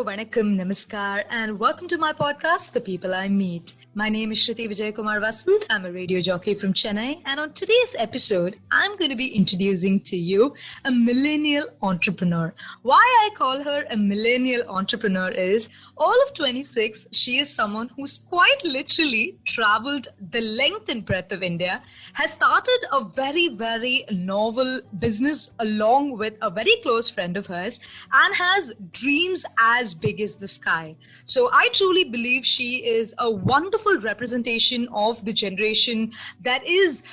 Vanakkam, Namaskar, and welcome to my podcast, The People I Meet. My name is Shruti Vijay Kumar Vasant. I'm a radio jockey from Chennai, and on today's episode, I'm going to be introducing to you a millennial entrepreneur. Why I call her a millennial entrepreneur is, all of 26, she is someone who's quite literally traveled the length and breadth of India, has started a very, very novel business along with a very close friend of hers, and has dreams as big as the sky. So I truly believe she is a wonderful representation of the generation that is,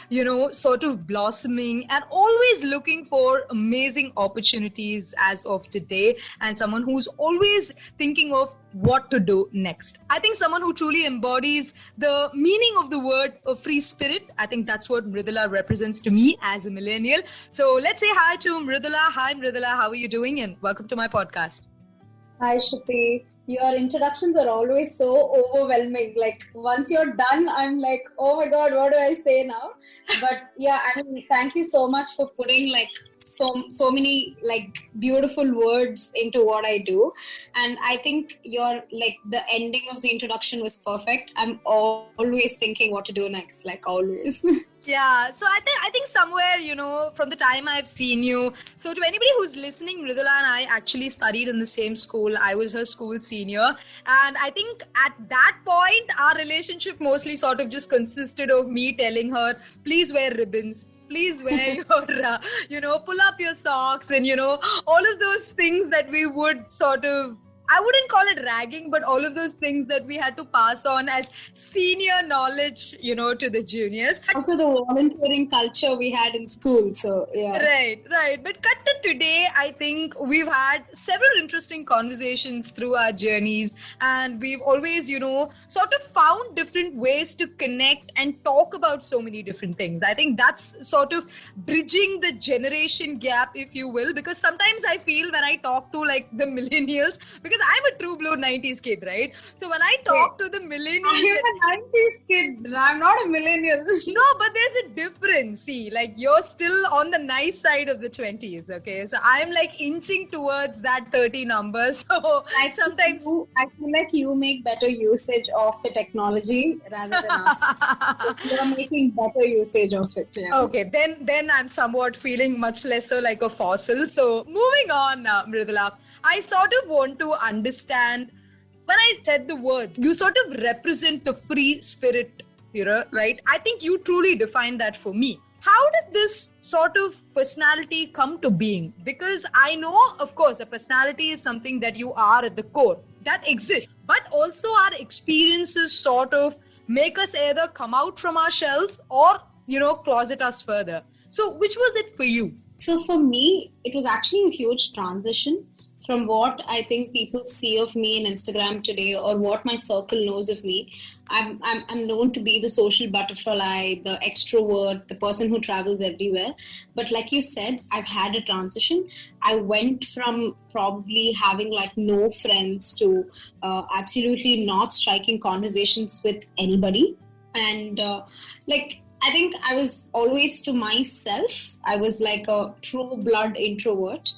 sort of blossoming and always looking for amazing opportunities as of today, and someone who's always thinking of what to do next. I think someone who truly embodies the meaning of the word of free spirit. I think that's what Mridula represents to me as a millennial. So let's say hi to Mridula. Hi Mridula, how are you doing? And welcome to my podcast. Hi Shruti. Your introductions are always so overwhelming. Like once you're done, I'm like, oh my God, what do I say now? But yeah, I mean, thank you so much for putting so many beautiful words into what I do. And I think the ending of the introduction was perfect. I'm always thinking what to do next, like always. Yeah, so I think somewhere, from the time I've seen you, so to anybody who's listening, Mridula and I actually studied in the same school. I was her school senior. And I think at that point, our relationship mostly sort of just consisted of me telling her, please wear ribbons. Please wear your, pull up your socks and, all of those things that we would sort of, I wouldn't call it ragging, but all of those things that we had to pass on as senior knowledge, to the juniors. Also the volunteering culture we had in school. So, yeah. Right. But cut to today, I think we've had several interesting conversations through our journeys. And we've always, sort of found different ways to connect and talk about so many different things. I think that's sort of bridging the generation gap, if you will, because sometimes I feel when I talk to the millennials, because I'm a true blue 90s kid, right? So when I talk to the millennials... I'm a 90s kid. I'm not a millennial. No, but there's a difference. See, you're still on the nice side of the 20s, okay? So I'm inching towards that 30 number. So sometimes... I feel like you make better usage of the technology rather than us. So you're making better usage of it. Yeah. Okay, then I'm somewhat feeling much lesser like a fossil. So moving on, Mridula. I sort of want to understand, when I said the words, you sort of represent the free spirit, right? I think you truly defined that for me. How did this sort of personality come to being? Because I know, of course, a personality is something that you are at the core, that exists. But also our experiences sort of make us either come out from our shells or, closet us further. So which was it for you? So for me, it was actually a huge transition from what I think people see of me in Instagram today, or what my circle knows of me. I'm known to be the social butterfly, the extrovert, the person who travels everywhere. But like you said, I've had a transition. I went from probably having no friends to absolutely not striking conversations with anybody. And I think I was always to myself. I was like a true blood introvert.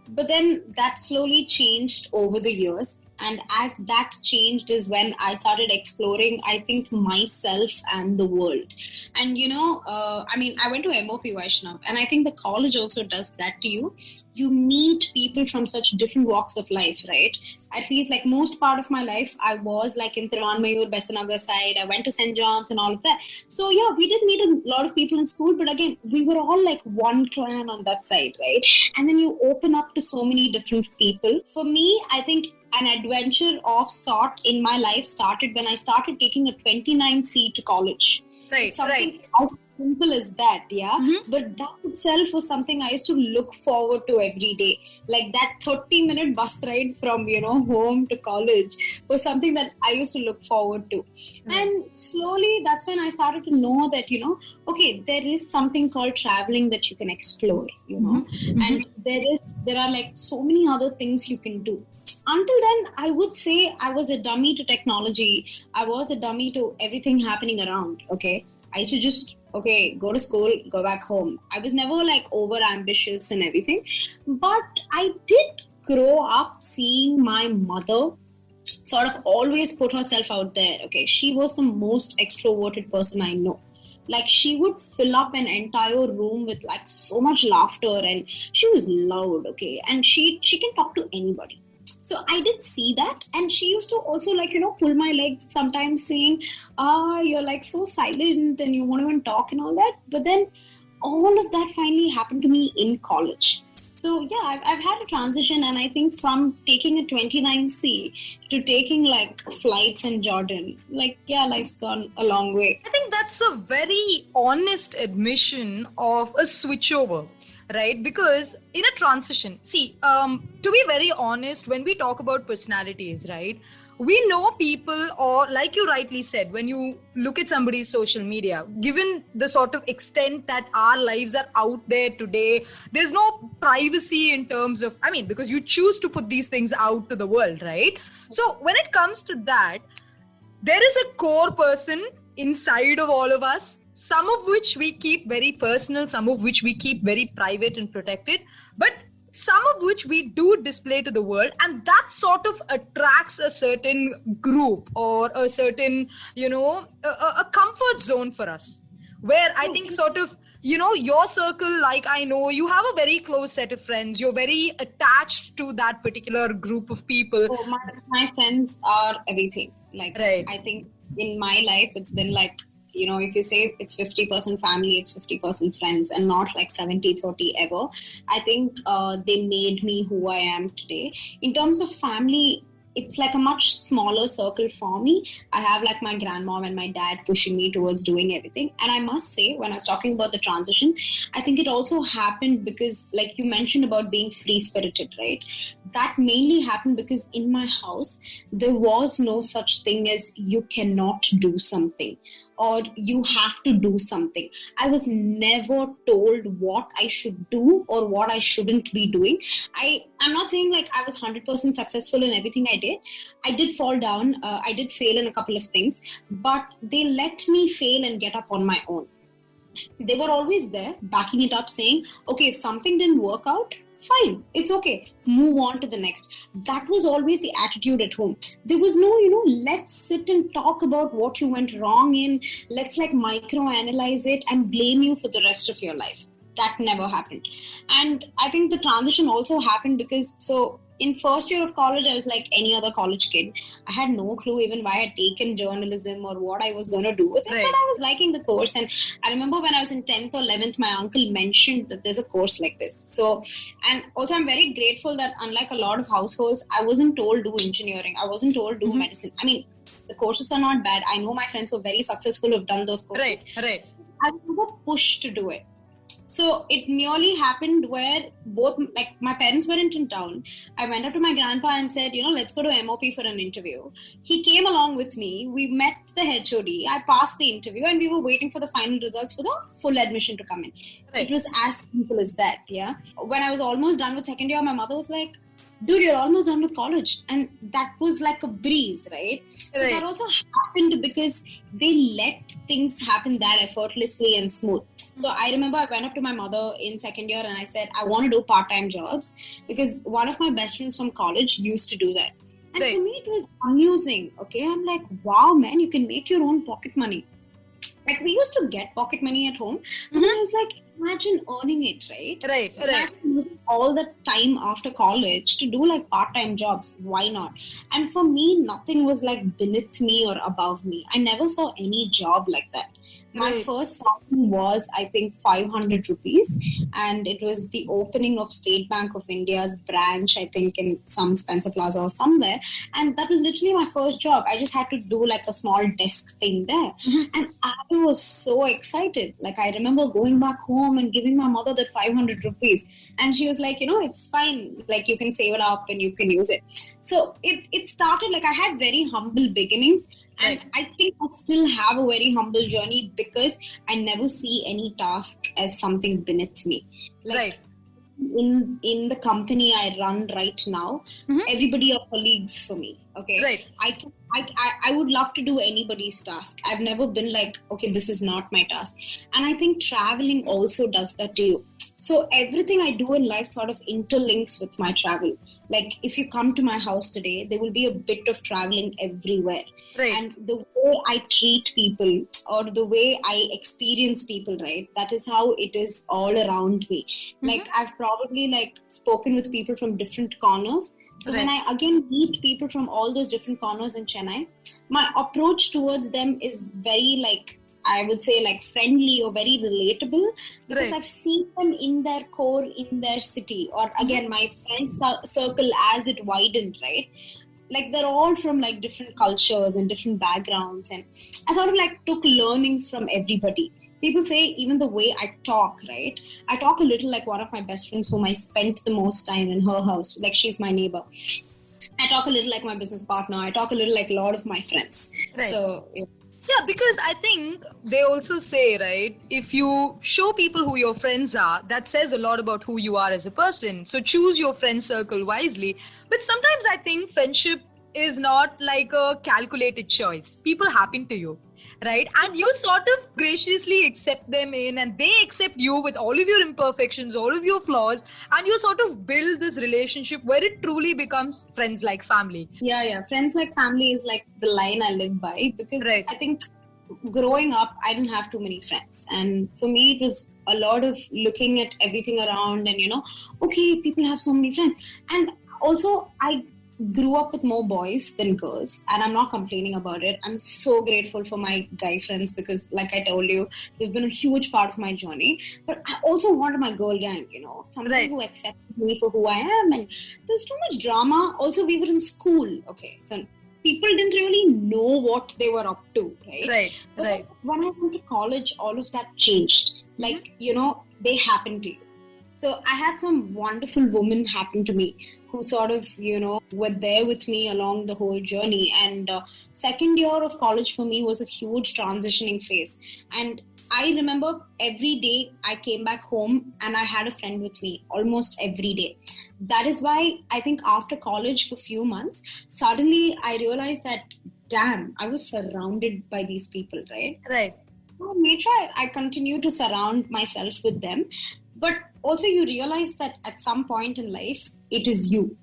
But then that slowly changed over the years. And as that changed is when I started exploring, I think, myself and the world. And, I went to MOP Vaishnav, and I think the college also does that to you. You meet people from such different walks of life, right? At least most part of my life, I was in Thiruvanmayur, Besanagar side. I went to St. John's and all of that. So yeah, we did meet a lot of people in school, but again, we were all one clan on that side, right? And then you open up to so many different people. For me, I think an adventure of sort in my life started when I started taking a 29C to college. Right. As simple as that, yeah. Mm-hmm. But that itself was something I used to look forward to every day. That 30-minute bus ride from, home to college was something that I used to look forward to. Mm-hmm. And slowly, that's when I started to know that, okay, there is something called traveling that you can explore, Mm-hmm. And there are so many other things you can do. Until then, I would say I was a dummy to technology. I was a dummy to everything happening around, okay? I used to just, go to school, go back home. I was never over ambitious and everything. But I did grow up seeing my mother sort of always put herself out there. Okay, she was the most extroverted person I know. Like, she would fill up an entire room with like so much laughter, and she was loud. Okay, and she can talk to anybody. So I did see that, and she used to also, like, pull my legs sometimes, saying, you're like so silent and you won't even talk and all that. But then all of that finally happened to me in college. So yeah, I've had a transition, and I think from taking a 29C to taking like flights in Jordan, like, yeah, life's gone a long way. I think that's a very honest admission of a switchover, right? Because in a transition, see, to be very honest, when we talk about personalities, right, we know people, or like you rightly said, when you look at somebody's social media, given the sort of extent that our lives are out there today, there's no privacy in terms of, because you choose to put these things out to the world, right? So when it comes to that, there is a core person inside of all of us, some of which we keep very personal, some of which we keep very private and protected, but some of which we do display to the world, and that sort of attracts a certain group or a certain, a comfort zone for us, where I think sort of, your circle, like, I know you have a very close set of friends, you're very attached to that particular group of people. Oh, my friends are everything. Like, right. I think in my life, it's been like, if you say it's 50% family, it's 50% friends, and not like 70-30 ever. I think they made me who I am today. In terms of family, it's like a much smaller circle for me. I have like my grandmom and my dad pushing me towards doing everything. And I must say, when I was talking about the transition, I think it also happened because, like you mentioned about being free-spirited, right? That mainly happened because in my house, there was no such thing as you cannot do something, or you have to do something. I was never told what I should do or what I shouldn't be doing. I'm not saying like I was 100% successful in everything I did. I did fall down. I did fail in a couple of things, but they let me fail and get up on my own. They were always there backing it up, saying, okay, if something didn't work out, fine, it's okay, move on to the next. That was always the attitude at home. There was no, let's sit and talk about what you went wrong in, let's like microanalyze it and blame you for the rest of your life. That never happened. And I think the transition also happened because, so in first year of college, I was like any other college kid. I had no clue even why I had taken journalism or what I was going to do with it, right. But I was liking the course. And I remember when I was in 10th or 11th, my uncle mentioned that there's a course like this. So, and also I'm very grateful that unlike a lot of households, I wasn't told do engineering. I wasn't told do medicine. I mean, the courses are not bad. I know my friends who are very successful who have done those courses. Right. I was never pushed to do it. So it merely happened where both, like my parents weren't in town. I went up to my grandpa and said, let's go to MOP for an interview. He came along with me. We met the HOD. I passed the interview and we were waiting for the final results for the full admission to come in. Right. It was as simple as that, yeah. When I was almost done with second year, my mother was like, dude, you're almost done with college. And that was like a breeze, right? So that also happened because they let things happen that effortlessly and smooth. So I remember I went up to my mother in second year and I said, I want to do part-time jobs because one of my best friends from college used to do that. And for me, it was amusing. Okay. I'm like, wow, man, you can make your own pocket money. Like we used to get pocket money at home. And I was like, imagine earning it, right? Right. Using all the time after college to do like part-time jobs. Why not? And for me, nothing was like beneath me or above me. I never saw any job like that. My first salary was, I think, 500 rupees. And it was the opening of State Bank of India's branch, I think, in some Spencer Plaza or somewhere. And that was literally my first job. I just had to do like a small desk thing there. And I was so excited. Like, I remember going back home and giving my mother that 500 rupees. And she was like, it's fine. Like, you can save it up and you can use it. So it started, like, I had very humble beginnings. And I think I still have a very humble journey because I never see any task as something beneath me. Like in the company I run right now, everybody are colleagues for me. Okay. Right. I would love to do anybody's task. I've never been like, okay, this is not my task. And I think traveling also does that to you. So everything I do in life sort of interlinks with my travel. Like if you come to my house today, there will be a bit of traveling everywhere. Right. And the way I treat people or the way I experience people, right? That is how it is all around me. Like I've probably like spoken with people from different corners. So when I again meet people from all those different corners in Chennai, my approach towards them is very like, I would say like friendly or very relatable, because I've seen them in their core, in their city, or again, my friends circle as it widened, right? Like they're all from like different cultures and different backgrounds. And I sort of like took learnings from everybody. People say even the way I talk, right? I talk a little like one of my best friends whom I spent the most time in her house. Like she's my neighbor. I talk a little like my business partner. I talk a little like a lot of my friends. Right. So, yeah, because I think they also say, right, if you show people who your friends are, that says a lot about who you are as a person. So choose your friend circle wisely. But sometimes I think friendship is not like a calculated choice. People happen to you, right? And you sort of graciously accept them in, and they accept you with all of your imperfections, all of your flaws, and you sort of build this relationship where it truly becomes friends like family. Yeah. Friends like family is like the line I live by, because I think growing up, I didn't have too many friends. And for me, it was a lot of looking at everything around and, okay, people have so many friends. And also, I grew up with more boys than girls, and I'm not complaining about it. I'm so grateful for my guy friends because, like I told you, they've been a huge part of my journey. But I also wanted my girl gang, somebody who accepted me for who I am. And there's too much drama. Also, we were in school, okay, so people didn't really know what they were up to, right? But when I went to college, all of that changed. Like, they happened to you. So I had some wonderful women happen to me who sort of, were there with me along the whole journey. And second year of college for me was a huge transitioning phase. And I remember every day I came back home and I had a friend with me almost every day. That is why I think after college for a few months, suddenly I realized that, damn, I was surrounded by these people, right? Right. So made sure I continue to surround myself with them. But also you realize that at some point in life, it is you.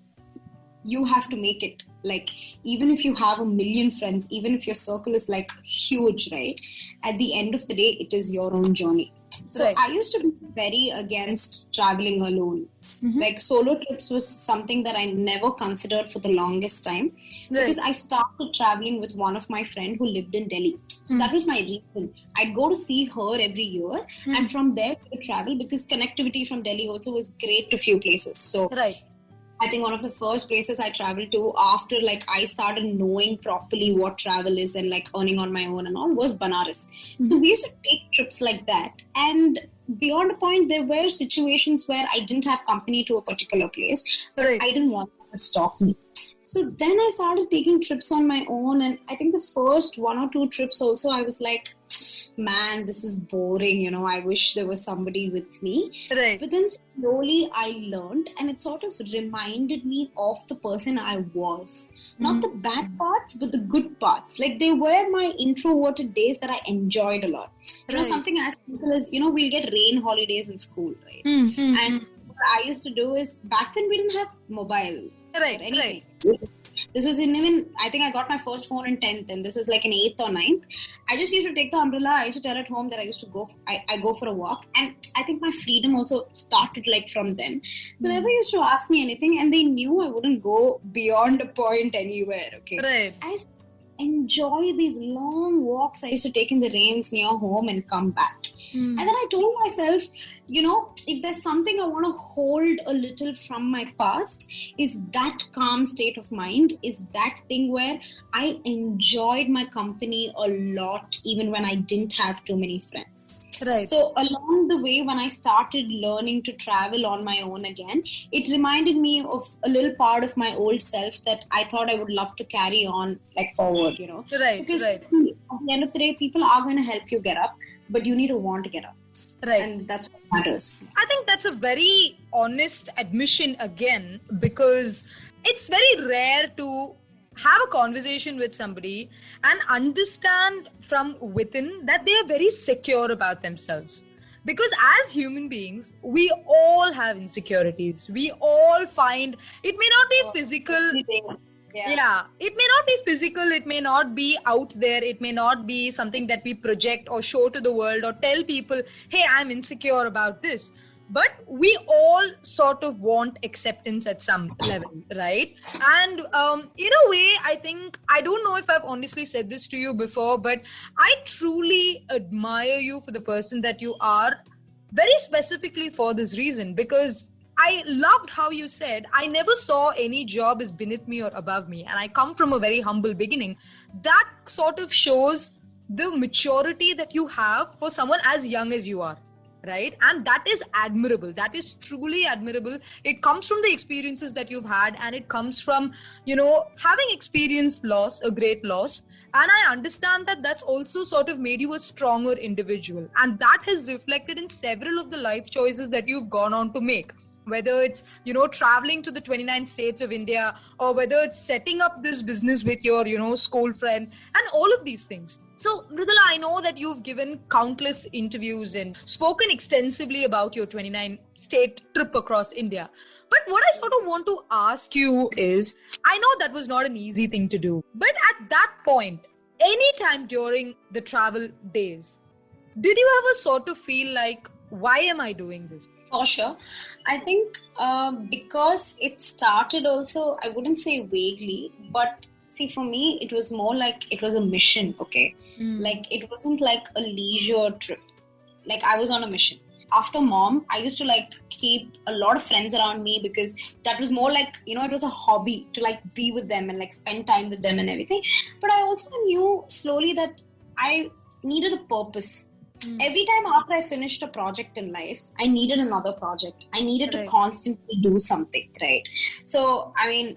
You have to make it. Like, even if you have 1 million friends, even if your circle is like huge, right? At the end of the day, it is your own journey. So I used to be very against traveling alone. Like solo trips was something that I never considered for the longest time because I started traveling with one of my friends who lived in Delhi. So that was my reason. I'd go to see her every year and from there we would travel because connectivity from Delhi also was great to few places. So I think one of the first places I traveled to after like I started knowing properly what travel is and like earning on my own and all was Banaras. So we used to take trips like that. And beyond a point, there were situations where I didn't have company to a particular place, but I didn't want to stop me. So then I started taking trips on my own. And I think the first 1 or 2 trips also, I was like, man, this is boring. I wish there was somebody with me. But then slowly I learned and it sort of reminded me of the person I was. Not the bad parts, but the good parts. Like they were my introverted days that I enjoyed a lot. Something as simple as, we'll get rain holidays in school, right? And what I used to do is, back then we didn't have mobile. Right. This was I think I got my first phone in 10th and this was like in 8th or 9th. I just used to take the umbrella. I used to tell at home that I used to go, I go for a walk. And I think my freedom also started like from then. They never used to ask me anything and they knew I wouldn't go beyond a point anywhere. Okay. I used to enjoy these long walks I used to take in the rains near home and come back. And then I told myself, if there's something I want to hold a little from my past, is that calm state of mind, is that thing where I enjoyed my company a lot, even when I didn't have too many friends. So along the way, when I started learning to travel on my own again, it reminded me of a little part of my old self that I thought I would love to carry on like forward, Because at the end of the day, people are going to help you get up, but you need to want to get up. And that's what matters. I think that's a very honest admission again, because it's very rare to have a conversation with somebody and understand from within that they are very secure about themselves. Because as human beings, we all have insecurities. We all find, it may not be physical. Yeah, it may not be physical, it may not be out there, it may not be something that we project or show to the world or tell people, hey, I'm insecure about this. But we all sort of want acceptance at some level, right? And in a way, I think, I don't know if I've honestly said this to you before, but I truly admire you for the person that you are, very specifically for this reason, because I loved how you said, I never saw any job as beneath me or above me. And I come from a very humble beginning. That sort of shows the maturity that you have for someone as young as you are, right? And that is admirable. That is truly admirable. It comes from the experiences that you've had, and it comes from, having experienced loss, a great loss. And I understand that that's also sort of made you a stronger individual. And that has reflected in several of the life choices that you've gone on to make. Whether it's, traveling to the 29 states of India, or whether it's setting up this business with your, school friend, and all of these things. So, Mridula, I know that you've given countless interviews and spoken extensively about your 29 state trip across India. But what I sort of want to ask you is, I know that was not an easy thing to do. But at that point, anytime during the travel days, did you ever sort of feel like, why am I doing this? For sure. I think because it started also, I wouldn't say vaguely, but see, for me, it was more like it was a mission, okay? Like, it wasn't like a leisure trip. Like, I was on a mission. After mom, I used to keep a lot of friends around me, because that was more like, it was a hobby to be with them and spend time with them and everything. But I also knew slowly that I needed a purpose. Every time after I finished a project in life, I needed another project. I needed to constantly do something, right? So,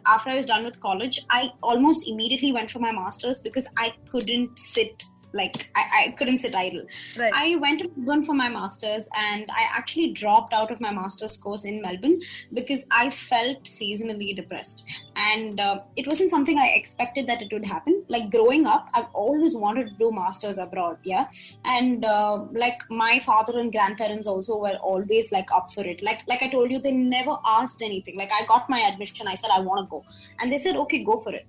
after I was done with college, I almost immediately went for my master's, because I couldn't sit I couldn't sit idle. Right. I went to Melbourne for my master's, and I actually dropped out of my master's course in Melbourne because I felt seasonally depressed. And it wasn't something I expected that it would happen. Like growing up, I've always wanted to do masters abroad, yeah. And my father and grandparents also were always up for it. Like I told you, they never asked anything. Like I got my admission, I said I want to go, and they said okay, go for it.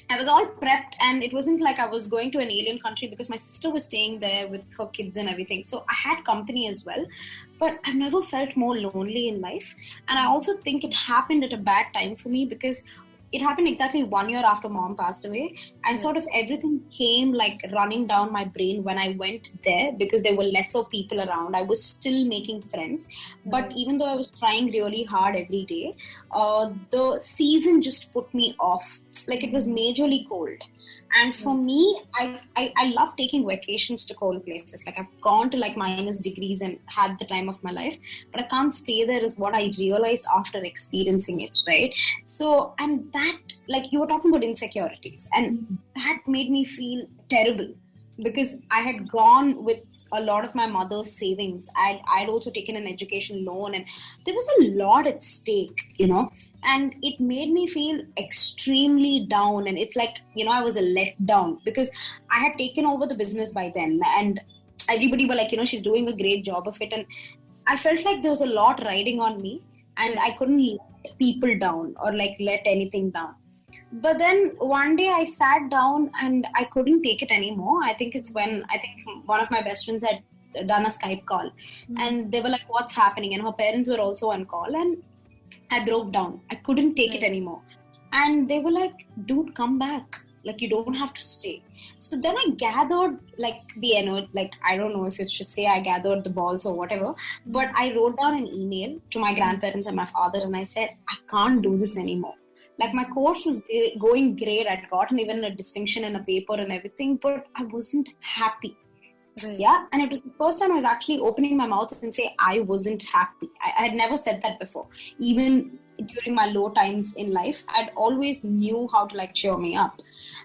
I was all prepped, and it wasn't like I was going to an alien country because my sister was staying there with her kids and everything. So I had company as well, but I've never felt more lonely in life. And I also think it happened at a bad time for me because it happened exactly 1 year after mom passed away, and sort of everything came running down my brain when I went there because there were lesser people around. I was still making friends, but even though I was trying really hard every day, the season just put me off. Like it was majorly cold. And for me, I love taking vacations to cold places. Like I've gone to minus degrees and had the time of my life, but I can't stay there is what I realized after experiencing it, right? So, and that, you were talking about insecurities, and that made me feel terrible because I had gone with a lot of my mother's savings. I'd also taken an education loan, and there was a lot at stake, and it made me feel extremely down. And it's I was a letdown because I had taken over the business by then, and everybody were she's doing a great job of it. And I felt like there was a lot riding on me, and I couldn't let people down or let anything down. But then one day I sat down and I couldn't take it anymore. I think it's when one of my best friends had done a Skype call, and they were like, what's happening? And her parents were also on call, and I broke down. I couldn't take it anymore. And they were like, dude, come back. You don't have to stay. So then I gathered I don't know if it should say I gathered the balls or whatever, but I wrote down an email to my grandparents and my father, and I said, I can't do this anymore. My course was going great. I'd gotten even a distinction in a paper and everything, but I wasn't happy. Right. Yeah. And it was the first time I was actually opening my mouth and say I wasn't happy. I had never said that before. Even during my low times in life, I'd always knew how to like cheer me up.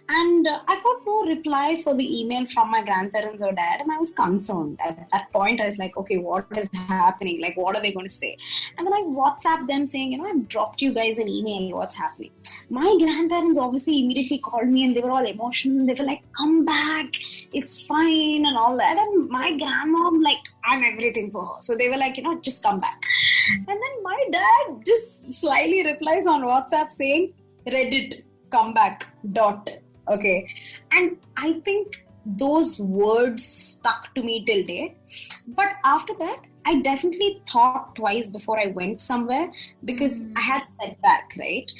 And I got no reply for the email from my grandparents or dad, and I was concerned. At that point, I was like, okay, what is happening? Like, what are they going to say? And then I WhatsApped them saying, I've dropped you guys an email. What's happening? My grandparents obviously immediately called me, and they were all emotional. They were like, come back, it's fine, and all that. And my grandmom, like, I'm everything for her. So they were like, just come back. And then my dad just slyly replies on WhatsApp saying, Reddit, come back, dot. Okay. And I think those words stuck to me till date. But after that, I definitely thought twice before I went somewhere because I had a setback, right?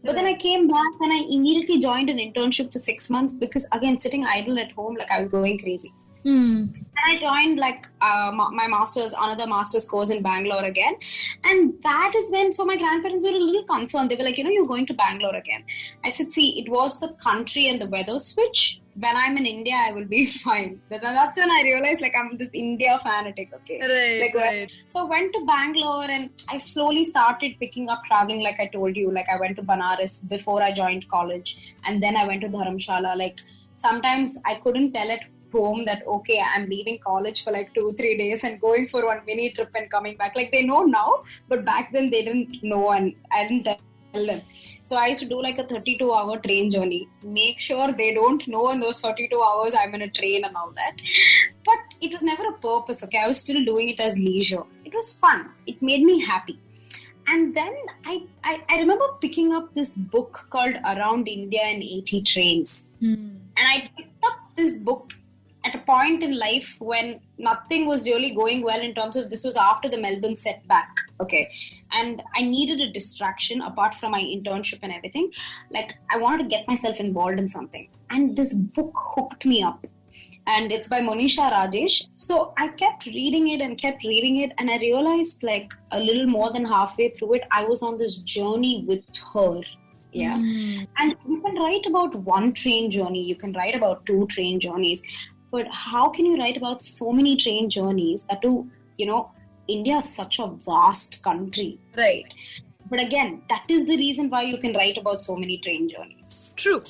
But then I came back and I immediately joined an internship for 6 months because, again, sitting idle at home, like I was going crazy. And I joined like my another master's course in Bangalore again. And that is when, so my grandparents were a little concerned. They were like, you're going to Bangalore again. I said, see, it was the country and the weather switch. When I'm in India, I will be fine. That's when I realized like I'm this India fanatic, okay? Right. So I went to Bangalore and I slowly started picking up traveling like I told you. Like I went to Banaras before I joined college. And then I went to Dharamshala. Like sometimes I couldn't tell at home that okay, I'm leaving college for like 2-3 days and going for one mini trip and coming back. Like they know now, but back then they didn't know and I didn't tell them. So I used to do like a 32-hour train journey. Make sure they don't know in those 32 hours I'm in a train and all that. But it was never a purpose, okay? I was still doing it as leisure. It was fun. It made me happy. And then I remember picking up this book called Around India in 80 Trains. And I picked up this book at a point in life when nothing was really going well in terms of, this was after the Melbourne setback, okay? And I needed a distraction apart from my internship and everything. Like, I wanted to get myself involved in something. And this book hooked me up. And it's by Monisha Rajesh. So I kept reading it. And I realized like a little more than halfway through it, I was on this journey with her. Yeah. And you can write about one train journey. You can write about 2 train journeys. But how can you write about so many train journeys that India is such a vast country. Right. But again, that is the reason why you can write about so many train journeys. True.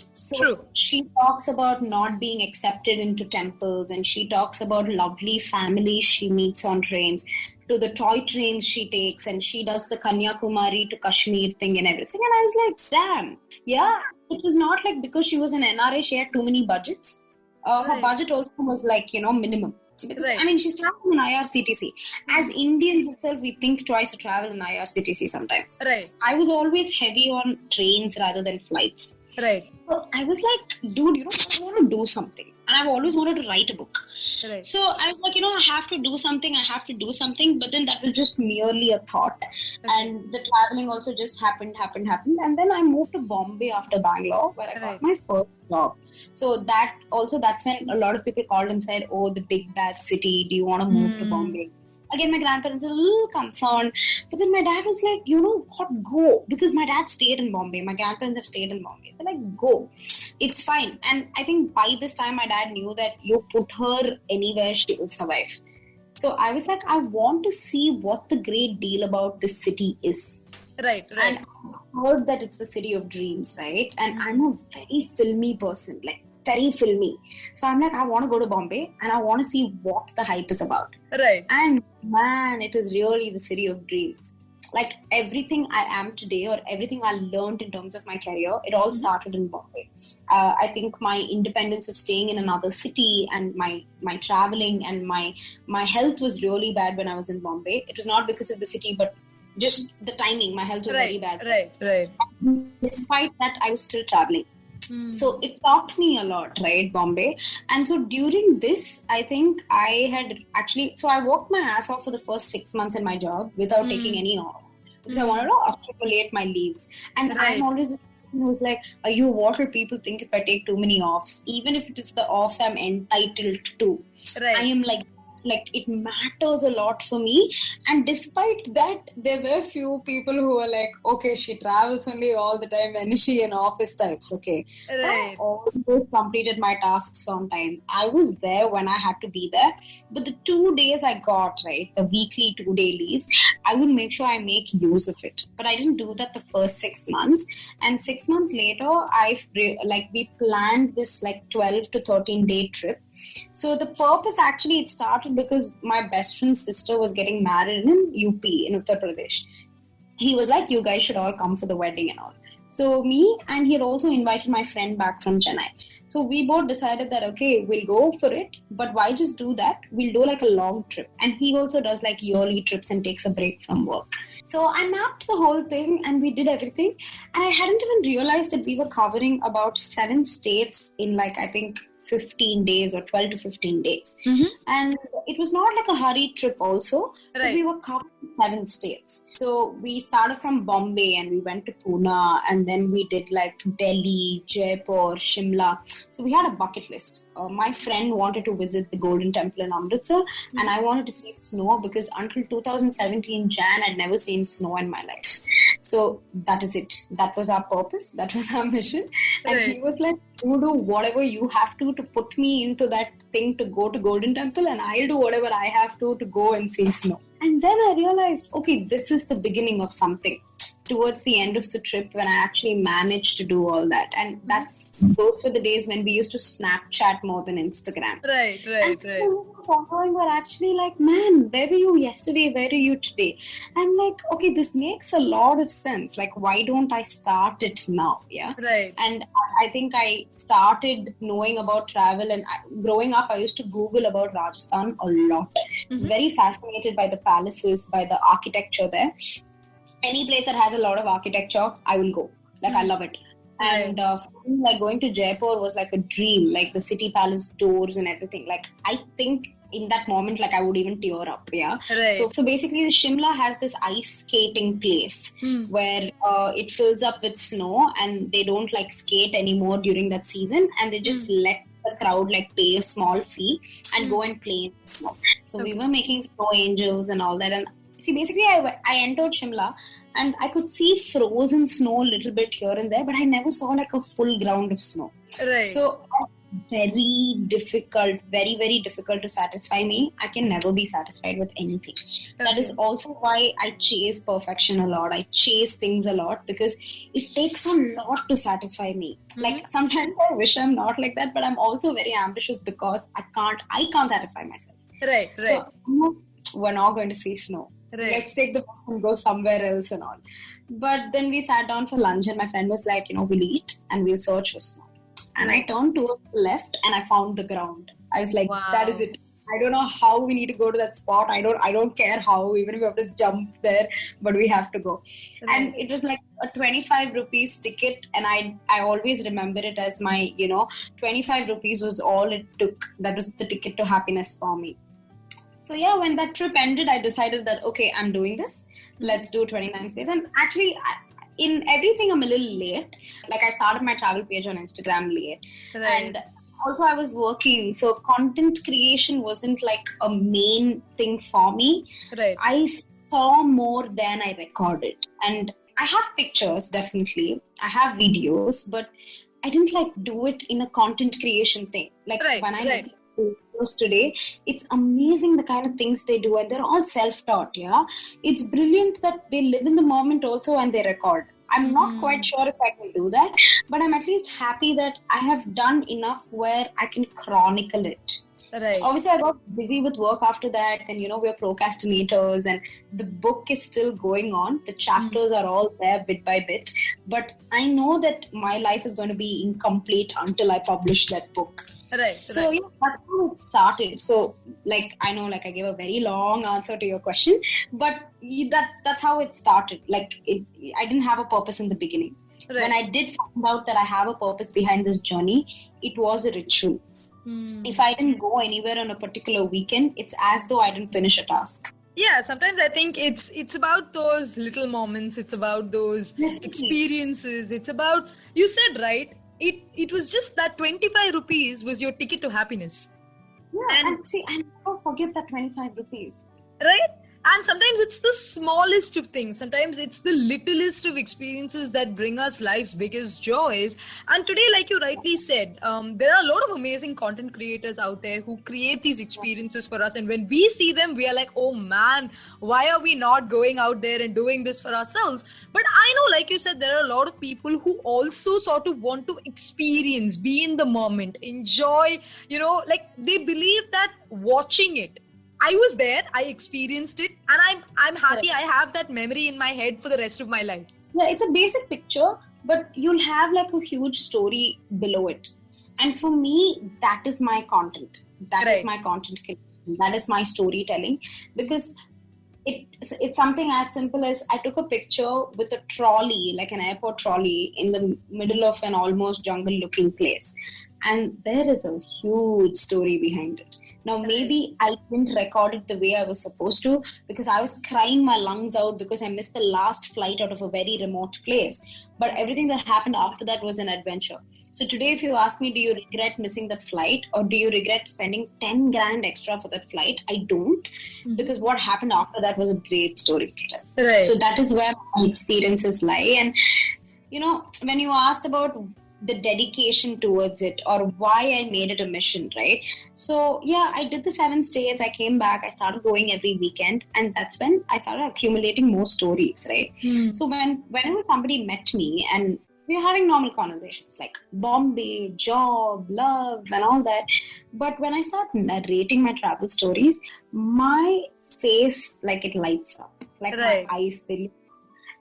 She talks about not being accepted into temples, and she talks about lovely families she meets on trains, to the toy trains she takes, and she does the Kanyakumari to Kashmir thing and everything. And I was like, damn. Yeah, it was not like because she was an NRA, she had too many budgets. Her budget also was like, minimum. Because, I mean, she's traveling in IRCTC. As Indians itself, we think twice to travel in IRCTC sometimes. Right. I was always heavy on trains rather than flights. Right. So I was like, dude, I want to do something. And I've always wanted to write a book. Right. So I was like, I have to do something. But then that was just merely a thought. And the traveling also just happened. And then I moved to Bombay after Bangalore, where I got my first job. So that's when a lot of people called and said, oh, the big bad city, do you want to move to Bombay? Again, my grandparents were a little concerned. But then my dad was like, what, go. Because my dad stayed in Bombay. My grandparents have stayed in Bombay. They're like, go. It's fine. And I think by this time, my dad knew that you put her anywhere, she will survive. So I was like, I want to see what the great deal about this city is. Right. And I heard that it's the city of dreams, right? And I'm a very filmy person, like very filmy. So I'm like, I want to go to Bombay and I want to see what the hype is about. Right. And man, it is really the city of dreams. Like everything I am today or everything I learned in terms of my career, it all started in Bombay. I think my independence of staying in another city and my traveling and my health was really bad when I was in Bombay. It was not because of the city, but just the timing. My health was very bad. Right. Despite that, I was still traveling. So it taught me a lot, right, Bombay. And so during this, I think I had actually, so I worked my ass off for the first 6 months in my job without taking any off. Because I wanted to accumulate my leaves. And I'm always the person who's like, what will people think if I take too many offs? Even if it is the offs I'm entitled to. I am like, like it matters a lot for me. And despite that, there were few people who were like, okay, she travels only all the time, and she an office types, okay. Right. I always completed my tasks on time. I was there when I had to be there. But the 2 days I got, right, the weekly 2-day leaves, I would make sure I make use of it. But I didn't do that the first 6 months. And 6 months later, we planned this like 12 to 13-day trip. So the purpose actually, it started because my best friend's sister was getting married in UP, in Uttar Pradesh. He was like, you guys should all come for the wedding and all. So me, and he had also invited my friend back from Chennai. So we both decided that, okay, we'll go for it, but why just do that? We'll do like a long trip. And he also does like yearly trips and takes a break from work. So I mapped the whole thing and we did everything. And I hadn't even realized that we were covering about 7 states in like, I think, 15 days or 12 to 15 days. And it was not like a hurried trip also, but we were covering 7 states. So we started from Bombay and we went to Pune, and then we did like Delhi, Jaipur, Shimla. So we had a bucket list. My friend wanted to visit the Golden Temple in Amritsar, and I wanted to see snow because until 2017 Jan, I'd never seen snow in my life. So that is it. That was our purpose. That was our mission. And he was like, you do whatever you have to put me into that thing to go to Golden Temple, and I'll do whatever I have to go and see snow. And then I realized, okay, this is the beginning of something. Towards the end of the trip, when I actually managed to do all that. And those were the days when we used to Snapchat more than Instagram. Right. And people following were actually like, man, where were you yesterday? Where are you today? I'm like, okay, this makes a lot of sense. Like, why don't I start it now? Yeah. Right. And I think I started knowing about travel, and growing up, I used to Google about Rajasthan a lot. Very fascinated by the palaces, by the architecture there. Any place that has a lot of architecture, I will go. Like, I love it. And like going to Jaipur was like a dream, like the city palace doors and everything. Like, I think in that moment, like I would even tear up. Yeah. Right. So basically, Shimla has this ice skating place where it fills up with snow, and they don't like skate anymore during that season, and they just let the crowd like pay a small fee and go and play in the snow. So we were making snow angels and all that. And see, basically, I entered Shimla and I could see frozen snow a little bit here and there, but I never saw like a full ground of snow. Right. So very difficult, very, very difficult to satisfy me. I can never be satisfied with anything. Okay. That is also why I chase perfection a lot. I chase things a lot because it takes a lot to satisfy me. Like sometimes I wish I'm not like that, but I'm also very ambitious because I can't satisfy myself. Right. So we're not going to see snow. Right. Let's take the bus and go somewhere else and all. But then we sat down for lunch and my friend was like, we'll eat and we'll search for snow. And I turned to the left and I found the ground. I was like, That is it. I don't know how we need to go to that spot. I don't care how, even if we have to jump there, but we have to go. Right. And it was like a 25 rupees ticket. And I always remember it as my, 25 rupees was all it took. That was the ticket to happiness for me. So yeah, when that trip ended, I decided that, okay, I'm doing this. Let's do 29 days. And actually, in everything, I'm a little late. Like I started my travel page on Instagram late. Right. And also I was working. So content creation wasn't like a main thing for me. Right. I saw more than I recorded. And I have pictures, definitely. I have videos, but I didn't like do it in a content creation thing. Like when I today, it's amazing the kind of things they do, and they're all self-taught. Yeah, it's brilliant that they live in the moment also and they record. I'm not quite sure if I can do that, but I'm at least happy that I have done enough where I can chronicle it. Right. Obviously, I got busy with work after that, and we're procrastinators, and the book is still going on. The chapters are all there bit by bit, but I know that my life is going to be incomplete until I publish that book. Right. So that's how it started. So I know I gave a very long answer to your question, but that's how it started. I didn't have a purpose in the beginning. Right. When I did find out that I have a purpose behind this journey, it was a ritual. If I didn't go anywhere on a particular weekend, it's as though I didn't finish a task. Yeah, sometimes I think it's about those little moments. It's about those experiences. It's about, you said, right? It was just that 25 rupees was your ticket to happiness. Yeah, and see, I never forget that 25 rupees. Right? And sometimes it's the smallest of things. Sometimes it's the littlest of experiences that bring us life's biggest joys. And today, like you rightly said, there are a lot of amazing content creators out there who create these experiences for us. And when we see them, we are like, oh man, why are we not going out there and doing this for ourselves? But I know, like you said, there are a lot of people who also sort of want to experience, be in the moment, enjoy, like they believe that watching it, I was there, I experienced it, and I'm happy I have that memory in my head for the rest of my life. Yeah, it's a basic picture, but you'll have like a huge story below it. And for me, that is my content. That is my content creation. That is my storytelling. Because it's something as simple as I took a picture with a trolley, like an airport trolley, in the middle of an almost jungle-looking place. And there is a huge story behind it. Now, maybe I didn't record it the way I was supposed to because I was crying my lungs out because I missed the last flight out of a very remote place. But everything that happened after that was an adventure. So today, if you ask me, do you regret missing that flight or do you regret spending 10 grand extra for that flight? I don't, because what happened after that was a great story to tell. Right. So that is where my experiences lie. And, when you asked about the dedication towards it or why I made it a mission, right? So yeah, I did the 7 states. I came back. I started going every weekend, and that's when I started accumulating more stories, right? So whenever somebody met me and we were having normal conversations like Bombay, job, love, and all that, but when I start narrating my travel stories, my face it lights up, my eyes they.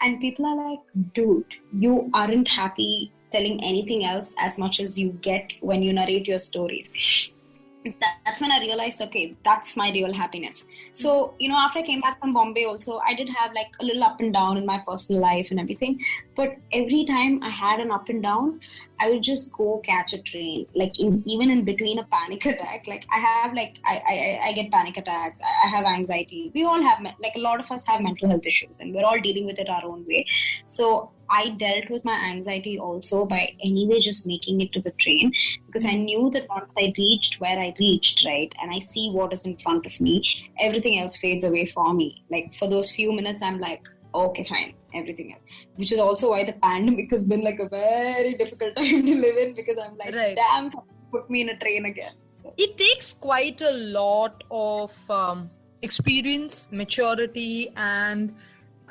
And people are like, dude, you aren't happy telling anything else as much as you get when you narrate your stories. That's when I realized, okay, that's my real happiness. So, after I came back from Bombay also, I did have a little up and down in my personal life and everything. But every time I had an up and down, I would just go catch a train. Even in between a panic attack, I have I get panic attacks. I have anxiety. We all have, a lot of us have mental health issues and we're all dealing with it our own way. So I dealt with my anxiety also by anyway just making it to the train, because I knew that once I reached where I reached, right, and I see what is in front of me, everything else fades away for me. For those few minutes, I'm like, okay, fine, everything else. Which is also why the pandemic has been a very difficult time to live in, because I'm damn, someone put me in a train again. So. It takes quite a lot of experience, maturity, and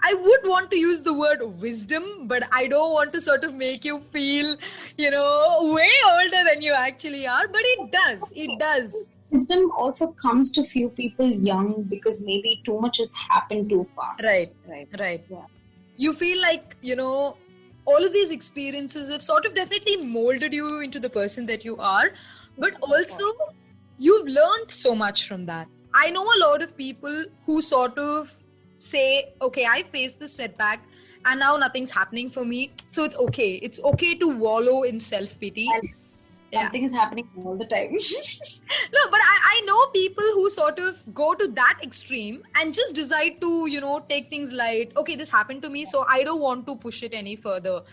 I would want to use the word wisdom, but I don't want to sort of make you feel, way older than you actually are. But it does. Wisdom also comes to few people young because maybe too much has happened too fast. Right. Yeah. You feel like, all of these experiences have sort of definitely molded you into the person that you are. But also, you've learned so much from that. I know a lot of people who sort of say, okay, I faced this setback and now nothing's happening for me. So it's okay. It's okay to wallow in self-pity. Something is happening all the time. No, but I know people who sort of go to that extreme and just decide to, take things light. Okay, this happened to me, so I don't want to push it any further.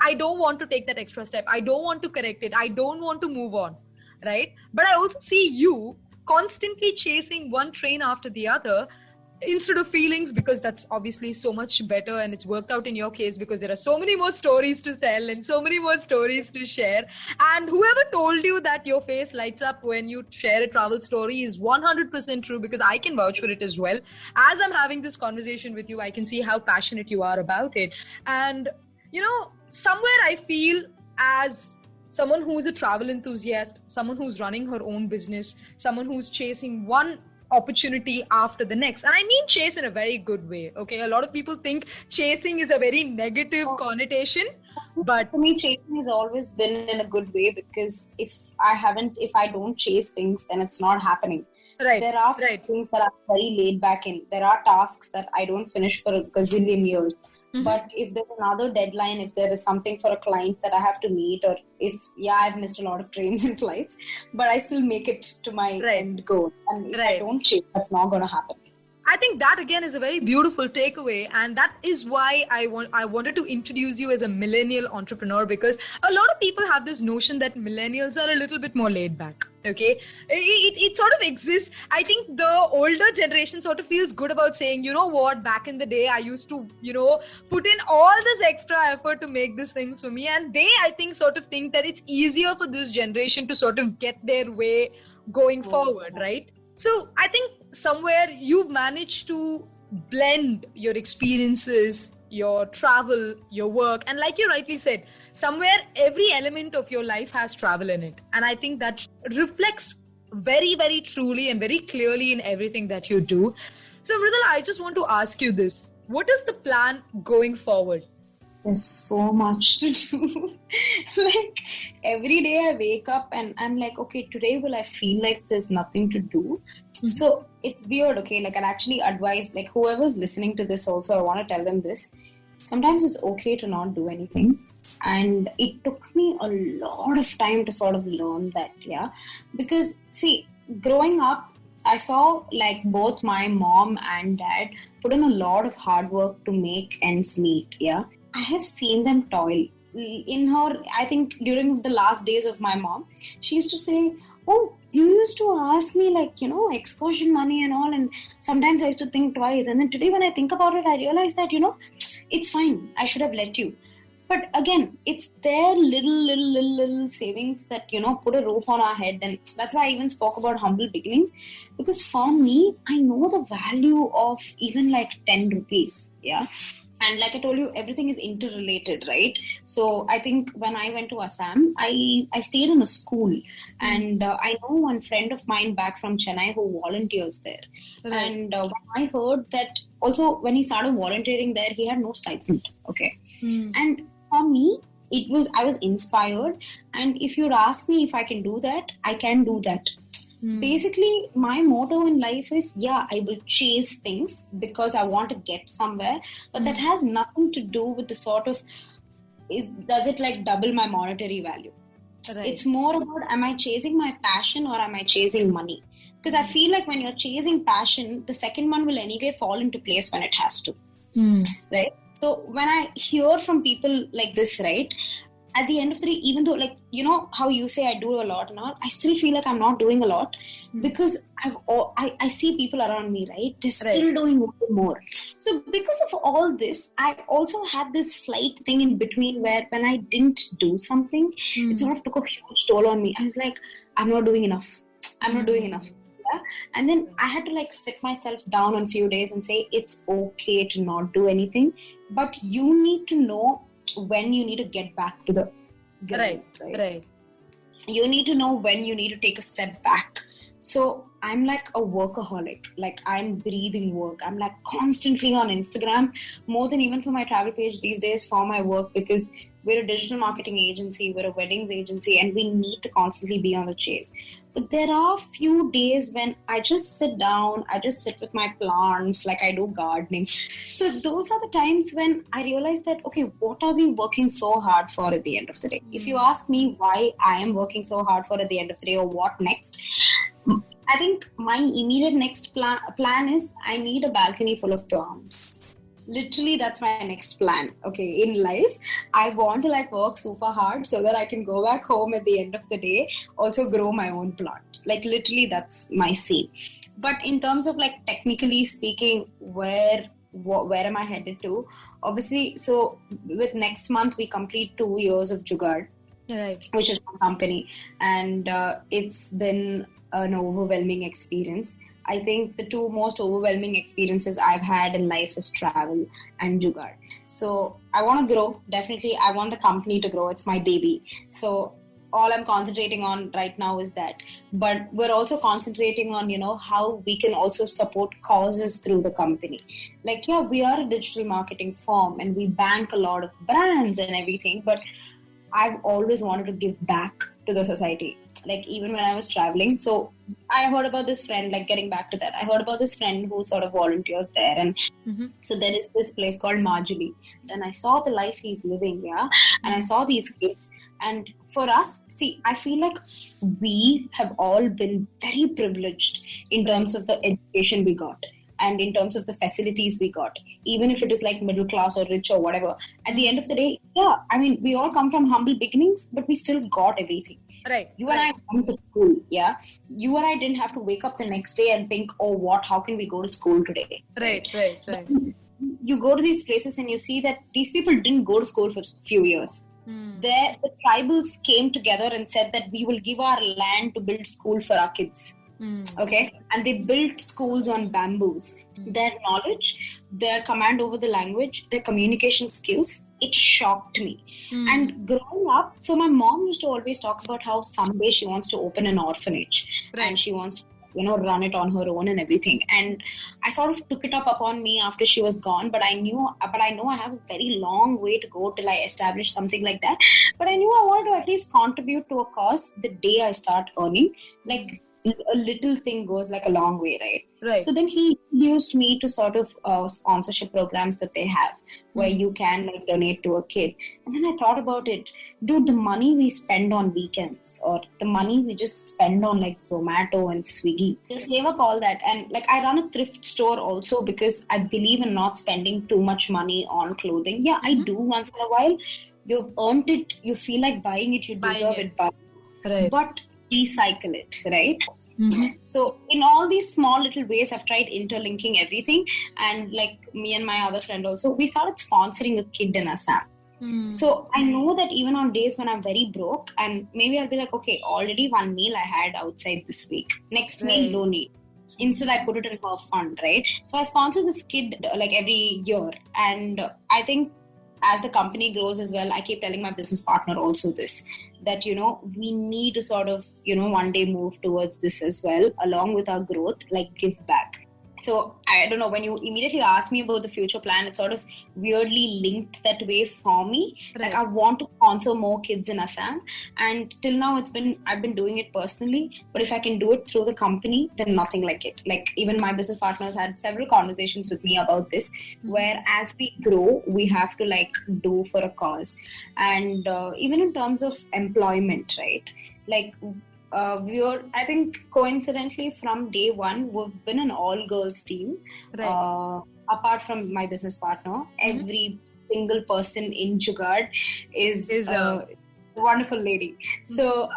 I don't want to take that extra step. I don't want to correct it. I don't want to move on, right? But I also see you constantly chasing one train after the other instead of feelings, because that's obviously so much better and it's worked out in your case because there are so many more stories to tell and so many more stories to share. And whoever told you that your face lights up when you share a travel story is 100% true, because I can vouch for it as well. As I'm having this conversation with you, I can see how passionate you are about it. And, somewhere I feel as someone who's a travel enthusiast, someone who's running her own business, someone who's chasing one opportunity after the next. And I mean chase in a very good way, okay? A lot of people think chasing is a very negative connotation, but for me, chasing has always been in a good way, because if I don't chase things, then it's not happening. Right. There are things that I'm very laid back in. There are tasks that I don't finish for a gazillion years. But if there's another deadline, if there is something for a client that I have to meet, or I've missed a lot of trains and flights, but I still make it to my end goal. And if I don't chase, that's not going to happen. I think that again is a very beautiful takeaway, and that is why I wanted to introduce you as a millennial entrepreneur, because a lot of people have this notion that millennials are a little bit more laid back. Okay, it sort of exists. I think the older generation sort of feels good about saying, you know what, back in the day I used to, put in all this extra effort to make these things for me, and they, I think, sort of think that it's easier for this generation to sort of get their way going forward, right? So I think somewhere you've managed to blend your experiences, your travel, your work, and like you rightly said, somewhere every element of your life has travel in it. And I think that reflects very, very truly and very clearly in everything that you do. So Mridula, I just want to ask you this. What is the plan going forward? There's so much to do. Like every day I wake up and I'm like, okay, today will I feel like there's nothing to do? Mm-hmm. So it's weird, okay? Like I'd actually advise, like whoever's listening to this also, I want to tell them this. Sometimes it's okay to not do anything. And it took me a lot of time to sort of learn that, yeah. Because see, growing up, I saw like both my mom and dad put in a lot of hard work to make ends meet, yeah. I have seen them toil. In her, I think during the last days of my mom, she used to say, oh, you used to ask me like, excursion money and all. And sometimes I used to think twice. And then today when I think about it, I realize that, it's fine. I should have let you. But again, it's their little savings that, put a roof on our head. And that's why I even spoke about humble beginnings. Because for me, I know the value of even like 10 rupees. Yeah. And like I told you, everything is interrelated, right? So I think when I went to Assam, I stayed in a school. And I know one friend of mine back from Chennai who volunteers there. Right. And when I heard that, also when he started volunteering there, he had no stipend. Okay. And for me, I was inspired. And if you'd ask me if I can do that, I can do that. Basically, my motto in life is, I will chase things because I want to get somewhere. But that has nothing to do with the sort of, does it like double my monetary value? Right. It's more about, am I chasing my passion or am I chasing money? Because I feel like when you're chasing passion, the second one will anyway fall into place when it has to. Right? So when I hear from people like this, right, at the end of the day, even though, like, how you say I do a lot and all, I still feel like I'm not doing a lot because I see people around me, right? They're still doing more. So because of all this, I also had this slight thing in between where when I didn't do something, it sort of took a huge toll on me. I was like, I'm not doing enough. I'm not doing enough. Yeah? And then I had to like sit myself down on a few days and say, it's okay to not do anything, but you need to know when you need to get back to the game, right. You need to know when you need to take a step back. So I'm like a workaholic. Like I'm breathing work. I'm like constantly on Instagram, more than even for my travel page these days for my work, because we're a digital marketing agency, we're a weddings agency, and we need to constantly be on the chase. But there are few days when I just sit down, I just sit with my plants, like I do gardening. So those are the times when I realize that, okay, what are we working so hard for at the end of the day? If you ask me why I am working so hard for at the end of the day or what next, I think my immediate next plan is I need a balcony full of plants. Literally, that's my next plan. Okay, in life, I want to like work super hard so that I can go back home at the end of the day, also grow my own plants. Like literally, that's my scene. But in terms of like technically speaking, where am I headed to? Obviously, so with next month we complete 2 years of Jugaad, right, which is my company, and it's been an overwhelming experience. I think the two most overwhelming experiences I've had in life is travel and Jugaad. So I want to grow. Definitely, I want the company to grow. It's my baby. So all I'm concentrating on right now is that. But we're also concentrating on, how we can also support causes through the company. Like, we are a digital marketing firm and we bank a lot of brands and everything. But I've always wanted to give back to the society. Like even when I was traveling, so I heard about this friend, like getting back to that, I heard about this friend who sort of volunteers there, and so there is this place called Mridula, and I saw the life he's living, and I saw these kids, and for us, see, I feel like we have all been very privileged in terms of the education we got. and in terms of the facilities we got, even if it is like middle class or rich or whatever, at the end of the day, we all come from humble beginnings, but we still got everything. Right. You and I went to school, yeah. You and I didn't have to wake up the next day and think, oh, how can we go to school today? Right. You go to these places and you see that these people didn't go to school for a few years. The tribals came together and said that we will give our land to build school for our kids. Okay, and they built schools on bamboos. Their knowledge, their command over the language, their communication skills, it shocked me. And growing up, so my mom used to always talk about how someday she wants to open an orphanage, and she wants to run it on her own and everything. And I sort of took it upon me after she was gone, but I know I have a very long way to go till I establish something like that. But I knew I wanted to at least contribute to a cause the day I start earning. Like, a little thing goes like a long way, right? So then he introduced me to sort of sponsorship programs that they have, where you can like donate to a kid. And then I thought about it, dude, the money we spend on weekends, or the money we just spend on like Zomato and Swiggy, just save up all that. And like, I run a thrift store also because I believe in not spending too much money on clothing. Yeah, I do once in a while. You've earned it, you feel like buying it, you deserve it. But recycle it, right? So in all these small little ways, I've tried interlinking everything. And like me and my other friend also, we started sponsoring a kid in Assam. So I know that even on days when I'm very broke, and maybe I'll be like, okay, already one meal I had outside this week, next meal no need. Instead, I put it in her fund, right? So I sponsor this kid like every year. And I think as the company grows as well, I keep telling my business partner also this, that, we need to sort of, one day move towards this as well, along with our growth, like give back. So I don't know, when you immediately asked me about the future plan, it's sort of weirdly linked that way for me. Right. Like, I want to sponsor more kids in Assam, and till now I've been doing it personally, but if I can do it through the company, then nothing like it. Like, even my business partners had several conversations with me about this, where as we grow, we have to like do for a cause. And even in terms of employment, right? Like, I think coincidentally from day one, we've been an all-girls team. Right. Apart from my business partner, every single person in Jugaad is a wonderful lady. So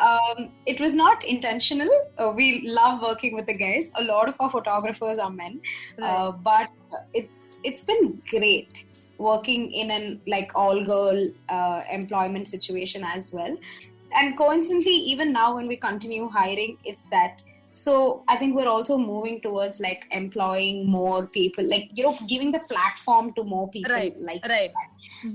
it was not intentional. We love working with the guys. A lot of our photographers are men, but it's been great working in an like all-girl employment situation as well. And coincidentally, even now when we continue hiring, it's that. So I think we're also moving towards like employing more people, like, giving the platform to more people that.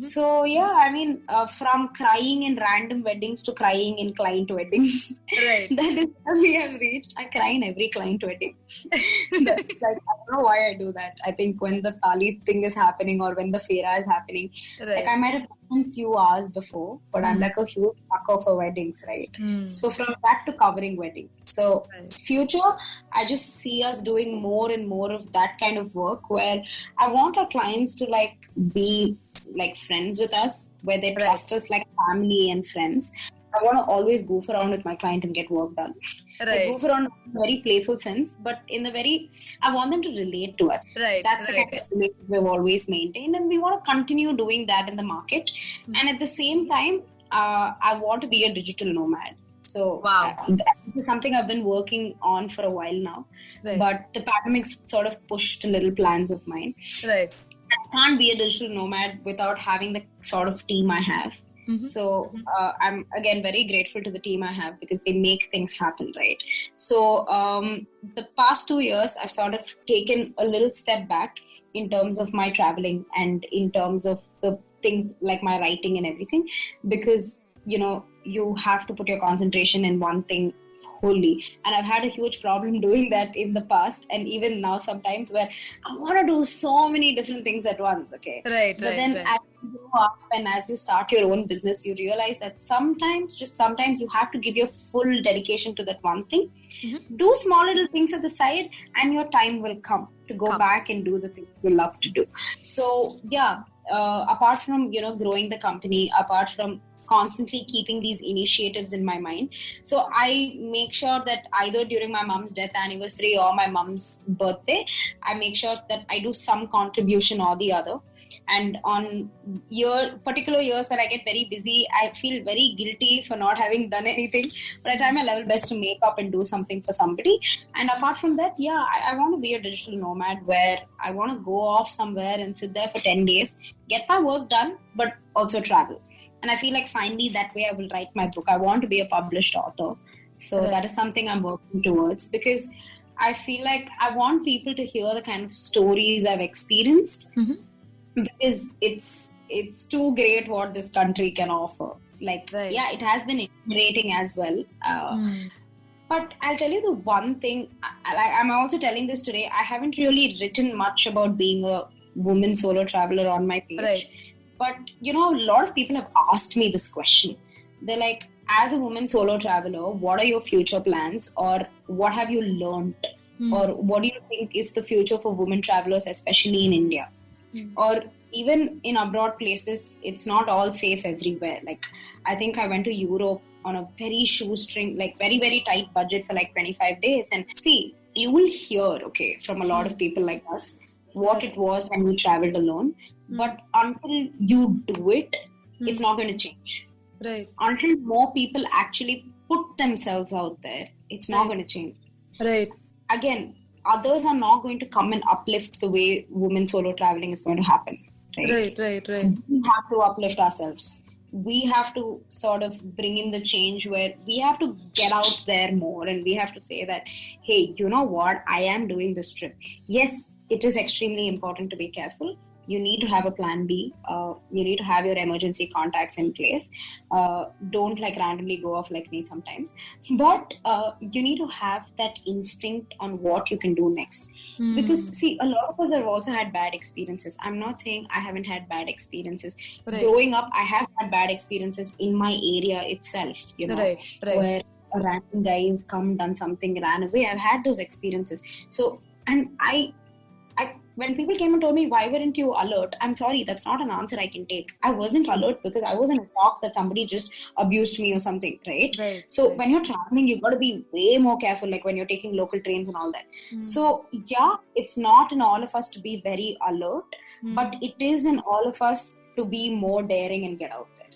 So yeah, I mean, from crying in random weddings to crying in client weddings, that is where we have reached. I cry in every client wedding. Like, I don't know why I do that. I think when the Tali thing is happening or when the Fera is happening, like I might have done a few hours before, but I'm like a huge sucker for weddings, right? So from that to covering weddings. So future, I just see us doing more and more of that kind of work, where I want our clients to like be like friends with us, where they trust us like family and friends. I want to always goof around with my client and get work done. Like, goof around in a very playful sense, but I want them to relate to us. That's the kind of relationship we've always maintained, and we want to continue doing that in the market. And at the same time, I want to be a digital nomad. So this is something I've been working on for a while now, but the pandemic sort of pushed little plans of mine. I can't be a digital nomad without having the sort of team I have. So I'm again very grateful to the team I have, because they make things happen, right? So the past 2 years, I've sort of taken a little step back in terms of my traveling and in terms of the things like my writing and everything, because you have to put your concentration in one thing wholly, and I've had a huge problem doing that in the past, and even now sometimes, where I want to do so many different things at once. As you grow up and as you start your own business, you realize that sometimes you have to give your full dedication to that one thing. Do small little things at the side, and your time will come to go back and do the things you love to do. So apart from growing the company, apart from constantly keeping these initiatives in my mind. So I make sure that either during my mom's death anniversary or my mom's birthday, I make sure that I do some contribution or the other. And on particular years when I get very busy, I feel very guilty for not having done anything. But I try my level best to make up and do something for somebody. And apart from that, I want to be a digital nomad where I want to go off somewhere and sit there for 10 days, get my work done, but also travel. And I feel like finally that way I will write my book. I want to be a published author. So that is something I'm working towards, because I feel like I want people to hear the kind of stories I've experienced. Because it's too great what this country can offer. Like, it has been intimidating as well. But I'll tell you the one thing, I'm also telling this today, I haven't really written much about being a woman solo traveler on my page. Right. But, a lot of people have asked me this question. They're like, as a woman solo traveler, what are your future plans? Or what have you learned? Or what do you think is the future for women travelers, especially in India? Or even in abroad places, it's not all safe everywhere. Like, I think I went to Europe on a very shoestring, like very, very tight budget for like 25 days. And see, you will hear, from a lot of people like us, what it was when we traveled alone. But until you do it, it's not going to change. Right. Until more people actually put themselves out there, it's not going to change. Right. Again, others are not going to come and uplift the way women solo traveling is going to happen. Right. We have to uplift ourselves. We have to sort of bring in the change where we have to get out there more, and we have to say that, hey, you know what? I am doing this trip. Yes, it is extremely important to be careful. You need to have a plan B. You need to have your emergency contacts in place. Don't like randomly go off like me sometimes. But you need to have that instinct on what you can do next. Because see, a lot of us have also had bad experiences. I'm not saying I haven't had bad experiences. Growing up, I have had bad experiences in my area itself, where a random guy has come, done something, ran away. I've had those experiences. So, and I when people came and told me, why weren't you alert? I'm sorry, that's not an answer I can take. I wasn't alert because I was in a shock that somebody just abused me or something, right? So when you're traveling, you got to be way more careful, like when you're taking local trains and all that. So it's not in all of us to be very alert, but it is in all of us to be more daring and get out there.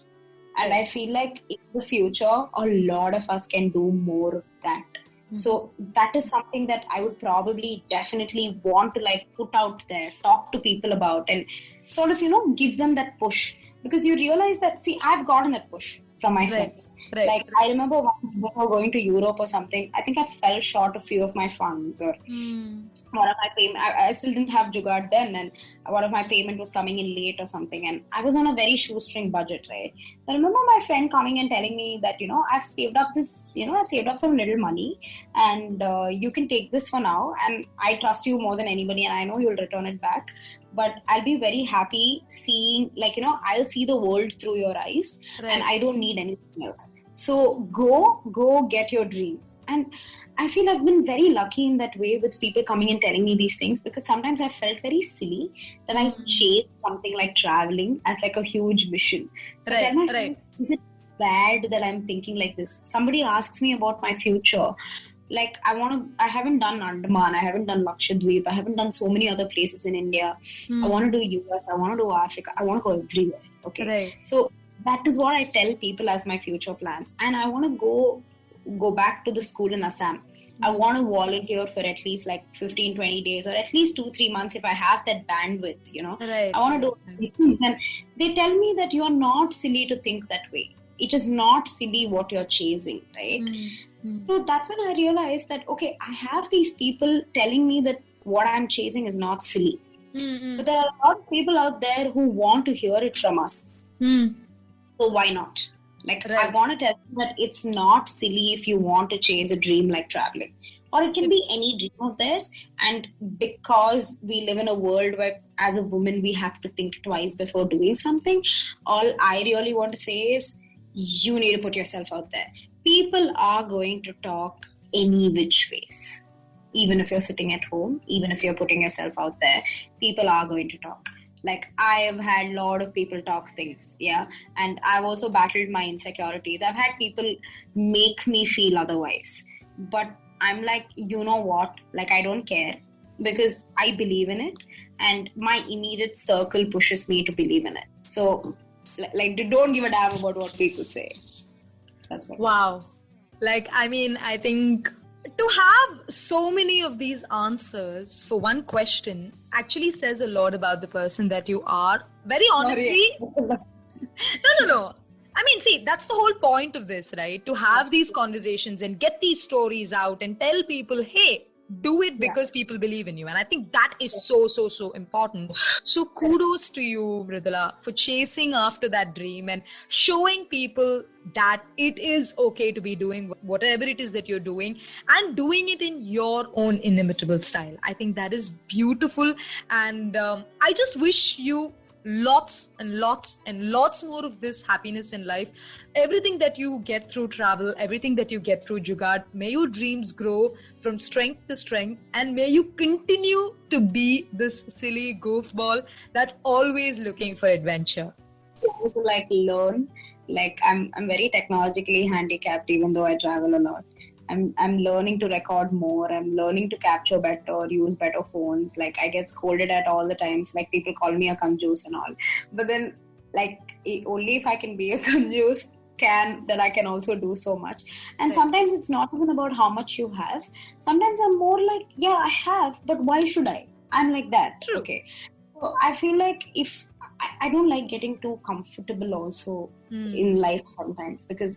And I feel like in the future, a lot of us can do more of that. So that is something that I would probably definitely want to like put out there, talk to people about, and sort of, give them that push. Because you realize that, see, I've gotten that push from my friends. Like, I remember once before going to Europe or something, I think I fell short a few of my funds, or one of my payment, I still didn't have Jugaad then, and one of my payment was coming in late or something, and I was on a very shoestring budget, right? I remember my friend coming and telling me that, I've saved up some little money, and you can take this for now, and I trust you more than anybody, and I know you'll return it back. But I'll be very happy seeing, I'll see the world through your eyes, and I don't need anything else. So go get your dreams. And I feel I've been very lucky in that way with people coming and telling me these things, because sometimes I felt very silly that I chased something like traveling as like a huge mission. So I tell my friend, is it bad that I'm thinking like this? Somebody asks me about my future. Like, I haven't done Andaman, I haven't done Lakshadweep, I haven't done so many other places in India. I want to do US, I want to do Africa, I want to go everywhere. Okay. So that is what I tell people as my future plans. And I want to go back to the school in Assam. I want to volunteer for at least like 15, 20 days, or at least 2-3 months if I have that bandwidth, I want to do these things. And they tell me that you're not silly to think that way. It is not silly what you're chasing, right? So that's when I realized that, okay, I have these people telling me that what I'm chasing is not silly. But there are a lot of people out there who want to hear it from us. So why not? I want to tell you that it's not silly if you want to chase a dream like traveling. Or it can be any dream of theirs. And because we live in a world where, as a woman, we have to think twice before doing something, all I really want to say is, you need to put yourself out there. People are going to talk any which ways. Even if you're sitting at home, even if you're putting yourself out there, people are going to talk. Like, I have had a lot of people talk things, yeah. And I've also battled my insecurities. I've had people make me feel otherwise. But I'm like, you know what? Like, I don't care because I believe in it. And my immediate circle pushes me to believe in it. So, like, don't give a damn about what people say. That's what. Wow. Like, I mean, I think to have so many of these answers for one question actually says a lot about the person that you are. Very honestly. No. I mean, see, that's the whole point of this, right? To have these conversations and get these stories out and tell people, hey, do it because people believe in you. And I think that is so important. So kudos to you, Mridula, for chasing after that dream and showing people that it is okay to be doing whatever it is that you're doing and doing it in your own inimitable style. I think that is beautiful. And I just wish you lots and lots more of this happiness in life. Everything that you get through travel, everything that you get through Jugaad, may your dreams grow from strength to strength, and may you continue to be this silly goofball that's always looking for adventure. To like learn, like I'm very technologically handicapped, even though I travel a lot. I'm learning to record more. I'm learning to capture better, use better phones. Like, I get scolded at all the times. Like, people call me a kanjoos and all. But then, like, only if I can be a kanjoos then I can also do so much. And sometimes it's not even about how much you have. Sometimes I'm more like, yeah, I have, but why should I? I'm like that. True. Okay. So I feel like if I don't like getting too comfortable also in life sometimes, because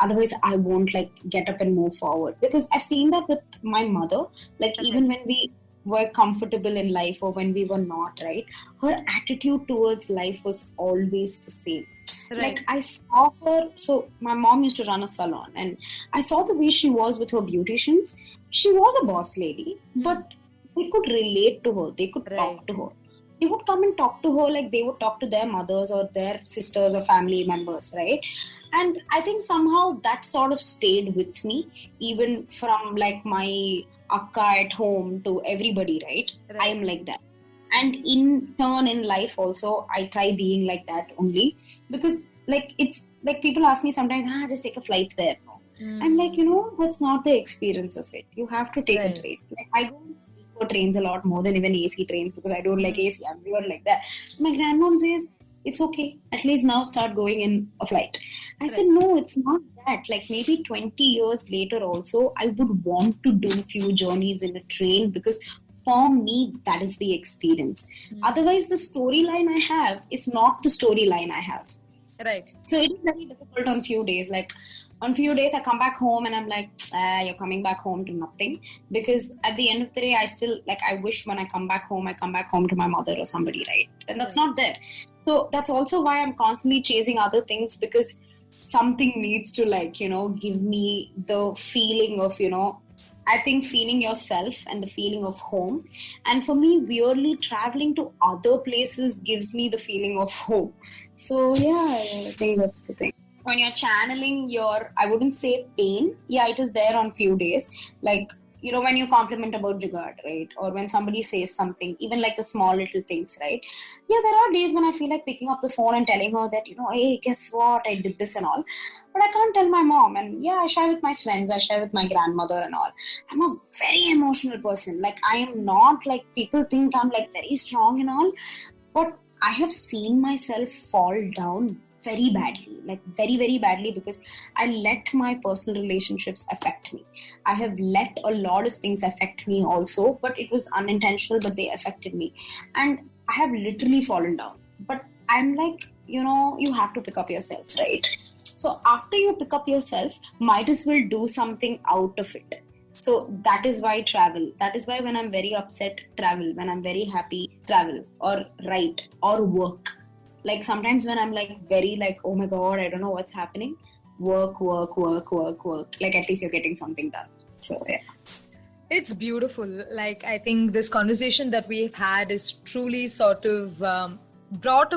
otherwise I won't like get up and move forward. Because I've seen that with my mother, like even when we were comfortable in life or when we were not, right, her attitude towards life was always the same. Right. Like, I saw her, so my mom used to run a salon, and I saw the way she was with her beauticians. She was a boss lady, but they could relate to her, they could talk to her. They would come and talk to her like they would talk to their mothers or their sisters or family members, right? And I think somehow that sort of stayed with me, even from like my akka at home to everybody, right? I am like that. And in turn in life also, I try being like that only, because like it's like people ask me sometimes, just take a flight there. And like, that's not the experience of it. You have to take a train. Like, I don't for trains a lot more than even AC trains, because I don't like AC. I'm weird like that. My grandmom says, it's okay. At least now start going in a flight. I said, no, it's not that. Like, maybe 20 years later also, I would want to do a few journeys in a train, because for me, that is the experience. Otherwise, the storyline I have is not the storyline I have. Right. So it is very difficult on few days. Like, on few days I come back home and I'm like, you're coming back home to nothing. Because at the end of the day, I still, like, I wish when I come back home to my mother or somebody, right? And that's not there. So that's also why I'm constantly chasing other things, because something needs to, like, give me the feeling of, I think feeling yourself and the feeling of home. And for me, weirdly, traveling to other places gives me the feeling of home. So yeah, I think that's the thing. When you're channeling your, I wouldn't say pain. Yeah, it is there on few days. Like, when you compliment about Jugaad, right? Or when somebody says something, even like the small little things, right? Yeah, there are days when I feel like picking up the phone and telling her that, hey, guess what? I did this and all. But I can't tell my mom. And yeah, I share with my friends. I share with my grandmother and all. I'm a very emotional person. Like, I am not like, people think I'm like very strong and all. But I have seen myself fall down very badly, like very, very badly, because I let my personal relationships affect me. I have let a lot of things affect me also, but it was unintentional, but they affected me. And I have literally fallen down. But I'm like, you have to pick up yourself, right? So after you pick up yourself, might as well do something out of it. So that is why travel. That is why when I'm very upset, travel. When I'm very happy, travel. Or write. Or work. Like, sometimes when I'm like very like, oh my God, I don't know what's happening. Work. Like, at least you're getting something done. So yeah. It's beautiful. Like, I think this conversation that we've had is truly sort of brought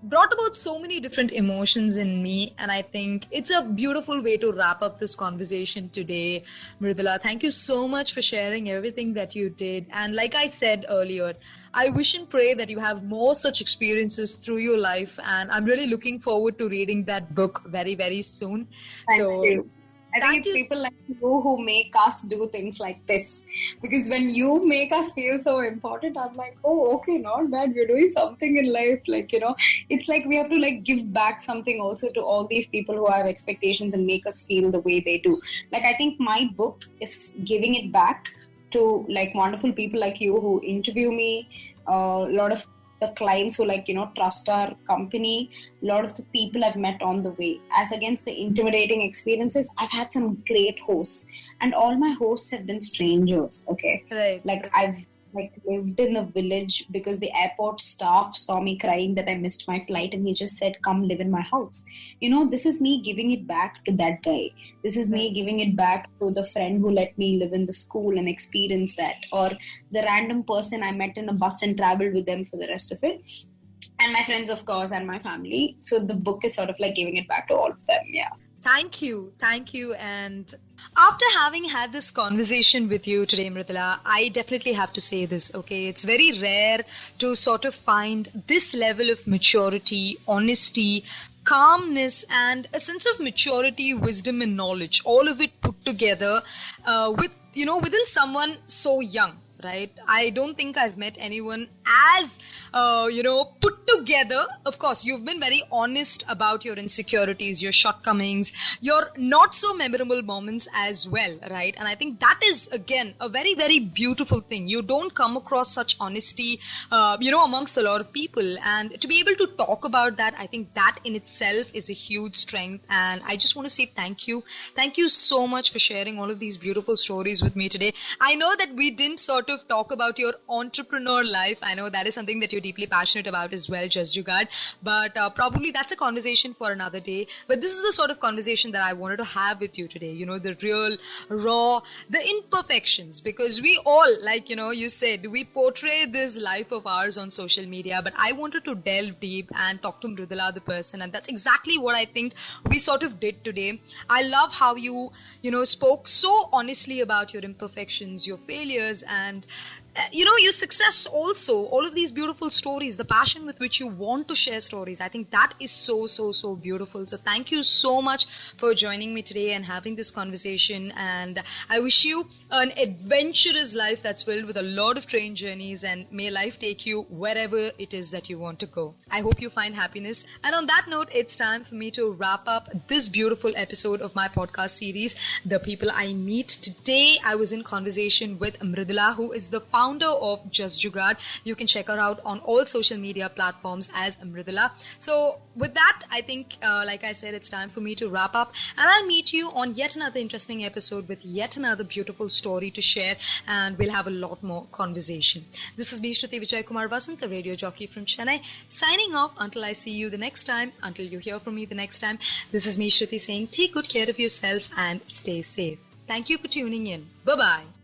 brought about so many different emotions in me, and I think it's a beautiful way to wrap up this conversation today. Mridula, thank you so much for sharing everything that you did. And like I said earlier, I wish and pray that you have more such experiences through your life, and I'm really looking forward to reading that book very, very soon. Thank you. I think it's people like you who make us do things like this. Because when you make us feel so important, I'm like, oh, okay, not bad. We're doing something in life. Like, it's like we have to like give back something also to all these people who have expectations and make us feel the way they do. Like, I think my book is giving it back to like wonderful people like you who interview me, a lot of the clients who trust our company, a lot of the people I've met on the way. As against the intimidating experiences, I've had some great hosts, and all my hosts have been strangers. Okay, right. Like I've lived in a village because the airport staff saw me crying that I missed my flight, and he just said, come live in my house. This is me giving it back to that guy. This is me giving it back to the friend who let me live in the school and experience that, or the random person I met in a bus and traveled with them for the rest of it, and my friends, of course, and my family. So the book is sort of like giving it back to all of them. Yeah. Thank you. And after having had this conversation with you today, Mridula, I definitely have to say this, okay? It's very rare to sort of find this level of maturity, honesty, calmness, and a sense of maturity, wisdom, and knowledge, all of it put together within someone so young. Right? I don't think I've met anyone as, put together. Of course, you've been very honest about your insecurities, your shortcomings, your not so memorable moments as well, right? And I think that is, again, a very, very beautiful thing. You don't come across such honesty, amongst a lot of people. And to be able to talk about that, I think that in itself is a huge strength. And I just want to say thank you. Thank you so much for sharing all of these beautiful stories with me today. I know that we didn't sort of talk about your entrepreneur life. I know that is something that you're deeply passionate about as well, Just Jugaad, but probably that's a conversation for another day. But this is the sort of conversation that I wanted to have with you today, the real, raw, the imperfections, because we all, like, you said, we portray this life of ours on social media, but I wanted to delve deep and talk to Mridula, the person, and that's exactly what I think we sort of did today. I love how you spoke so honestly about your imperfections, your failures, and your success also, all of these beautiful stories, the passion with which you want to share stories. I think that is so, so, so beautiful. So thank you so much for joining me today and having this conversation. And I wish you an adventurous life that's filled with a lot of train journeys, and may life take you wherever it is that you want to go. I hope you find happiness. And on that note, it's time for me to wrap up this beautiful episode of my podcast series, The People I Meet. Today, I was in conversation with Mridula, who is the founder of Just Jugaad. You can check her out on all social media platforms as Mridula. So with that, I think, like I said, it's time for me to wrap up, and I'll meet you on yet another interesting episode with yet another beautiful story to share, and we'll have a lot more conversation. This is me, Shruti Vijay Kumar Vasant, the radio jockey from Chennai, signing off until I see you the next time, until you hear from me the next time. This is me, Shruti, saying take good care of yourself and stay safe. Thank you for tuning in. Bye-bye.